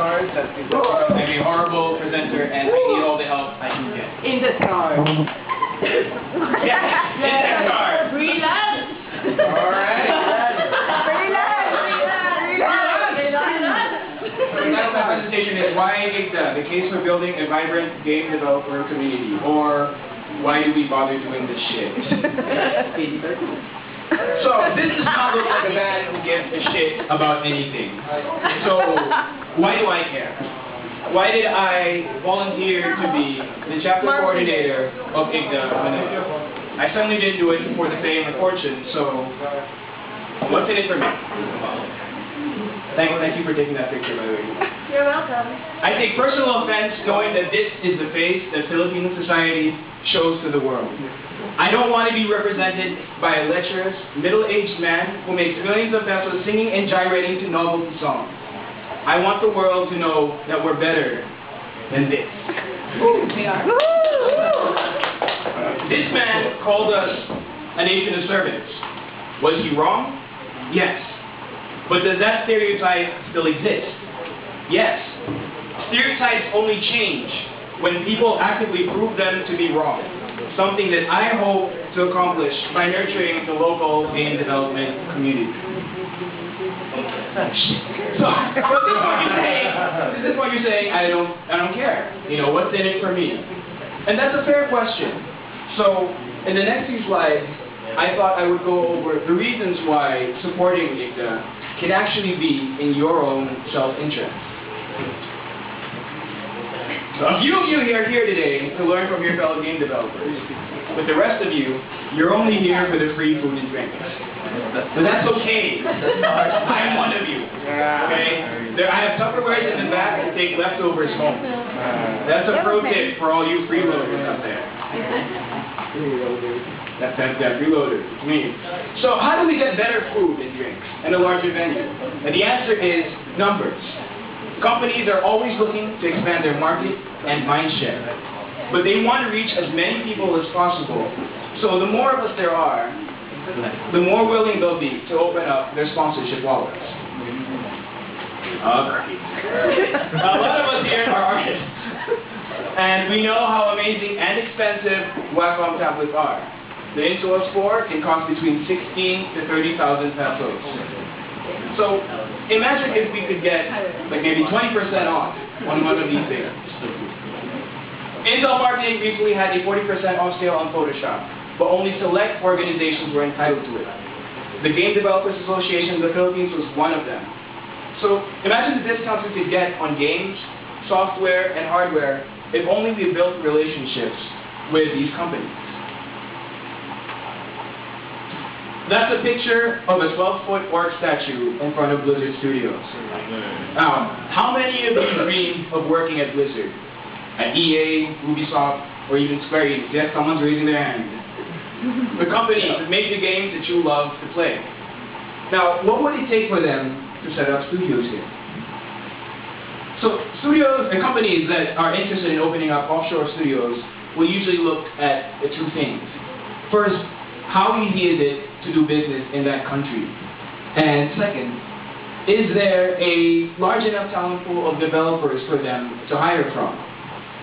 stars. That's I'm a horrible presenter, and I need all the help I can get. In the stars. Yeah, in the stars. Freelance. All right. So the title of my presentation is Why IGDA, the case for building a vibrant game developer community, or why do we bother doing this shit? So this does not look like a man who gives a shit about anything. So why do I care? Why did I volunteer to be the chapter coordinator of IGDA Manila? I certainly didn't do it for the fame or fortune, so what's in it for me? Thank you for taking that picture, by the way. You're welcome. I take personal offense knowing that this is the face that Filipino society shows to the world. I don't want to be represented by a lecherous, middle-aged man who makes millions of pesos singing and gyrating to novelty songs. I want the world to know that we're better than this. We are. This man called us a nation of servants. Was he wrong? Yes. But does that stereotype still exist? Yes. Stereotypes only change when people actively prove them to be wrong. Something that I hope to accomplish by nurturing the local game development community. So this is what you're saying, I don't care. You know, what's in it for me? And that's a fair question. So in the next few slides, I thought I would go over the reasons why supporting IGDA can actually be in your own self-interest. So a few of you are here today to learn from your fellow game developers. With the rest of you, you're only here for the free food and drink. But that's okay. I'm one of you. Okay? I have Tupperwares in the back to take leftovers home. That's a pro tip for all you freeloaders out there. That's freeloaders. It's me. So how do we get better food and drinks and a larger venue? And the answer is numbers. Companies are always looking to expand their market and mind share. But they want to reach as many people as possible. So the more of us there are, the more willing they'll be to open up their sponsorship wallets. A lot of us here are artists. And we know how amazing and expensive Wacom tablets are. The Insuos 4 can cost between 16 to 30,000 pesos. So imagine if we could get like maybe 20% off on one of these things. Intel Marketing recently had a 40% off sale on Photoshop, but only select organizations were entitled to it. The Game Developers Association of the Philippines was one of them. So imagine the discounts we could get on games, software, and hardware if only we built relationships with these companies. That's a picture of a 12-foot orc statue in front of Blizzard Studios. Now, how many of you dream of working at Blizzard? At EA, Ubisoft, or even Square Enix? Yes, someone's raising their hand. The companies that make the games that you love to play. Now, what would it take for them to set up studios here? So, studios and companies that are interested in opening up offshore studios will usually look at two things. First, how easy is it to do business in that country? And second, is there a large enough talent pool of developers for them to hire from?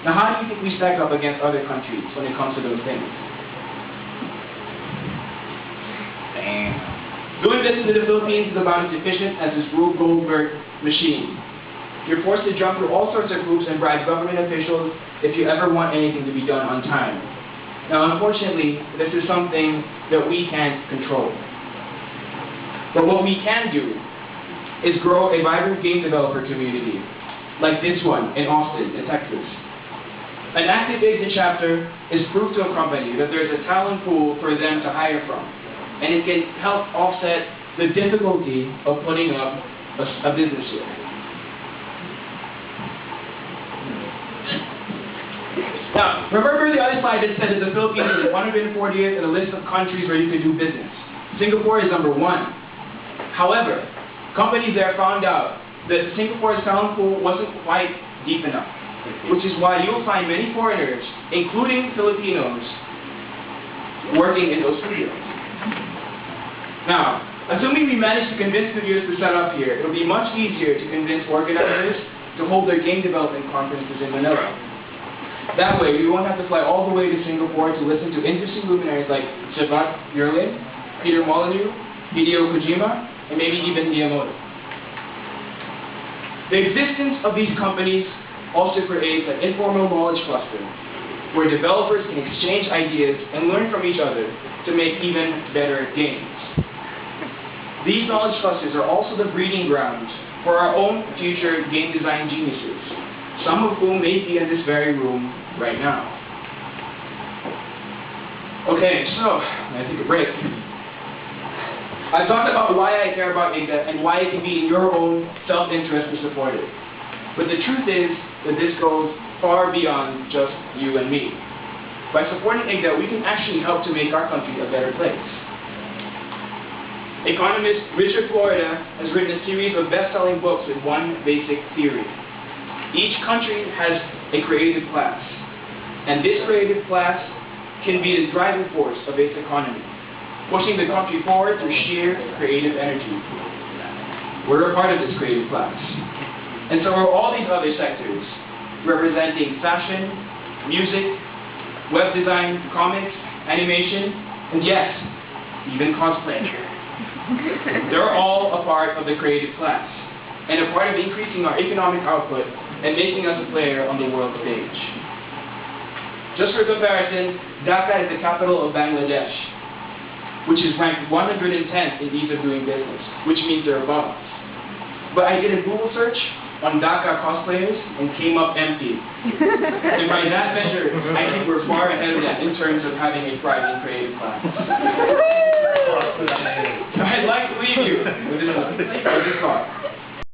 Now, how do you think we stack up against other countries when it comes to those things? Damn. Doing business in the Philippines is about as efficient as this Rube Goldberg machine. You're forced to jump through all sorts of groups and bribe government officials if you ever want anything to be done on time. Now, unfortunately, this is something that we can't control. But what we can do is grow a vibrant game developer community, like this one in Austin, in Texas. An active IGDA chapter is proof to a company that there's a talent pool for them to hire from, and it can help offset the difficulty of putting up a business here. Now, remember the other slide that said that the Philippines is 140th in a list of countries where you can do business. Singapore is number 1. However, companies there found out that Singapore's talent pool wasn't quite deep enough, which is why you'll find many foreigners, including Filipinos, working in those studios. Now, assuming we manage to convince studios to set up here, it'll be much easier to convince organizers to hold their game development conferences in Manila. That way, we won't have to fly all the way to Singapore to listen to interesting luminaries like Shavat Yerlin, Peter Molyneux, Hideo Kojima, and maybe even Miyamoto. The existence of these companies also creates an informal knowledge cluster where developers can exchange ideas and learn from each other to make even better games. These knowledge clusters are also the breeding grounds for our own future game design geniuses, some of whom may be in this very room right now. Okay, so, I take a break. I talked about why I care about IGDA and why it can be in your own self-interest to support it. But the truth is that this goes far beyond just you and me. By supporting IGDA, we can actually help to make our country a better place. Economist Richard Florida has written a series of best-selling books with one basic theory. Each country has a creative class, and this creative class can be the driving force of its economy, pushing the country forward through sheer creative energy. We're a part of this creative class. And so are all these other sectors, representing fashion, music, web design, comics, animation, and yes, even cosplay. They're all a part of the creative class, and a part of increasing our economic output and making us a player on the world stage. Just for comparison, Dhaka is the capital of Bangladesh, which is ranked 110th in ease of doing business, which means they're above us. But I did a Google search on Dhaka cosplayers and came up empty. And by that measure, I think we're far ahead of them in terms of having a thriving creative class. I'd like to leave you with this thought.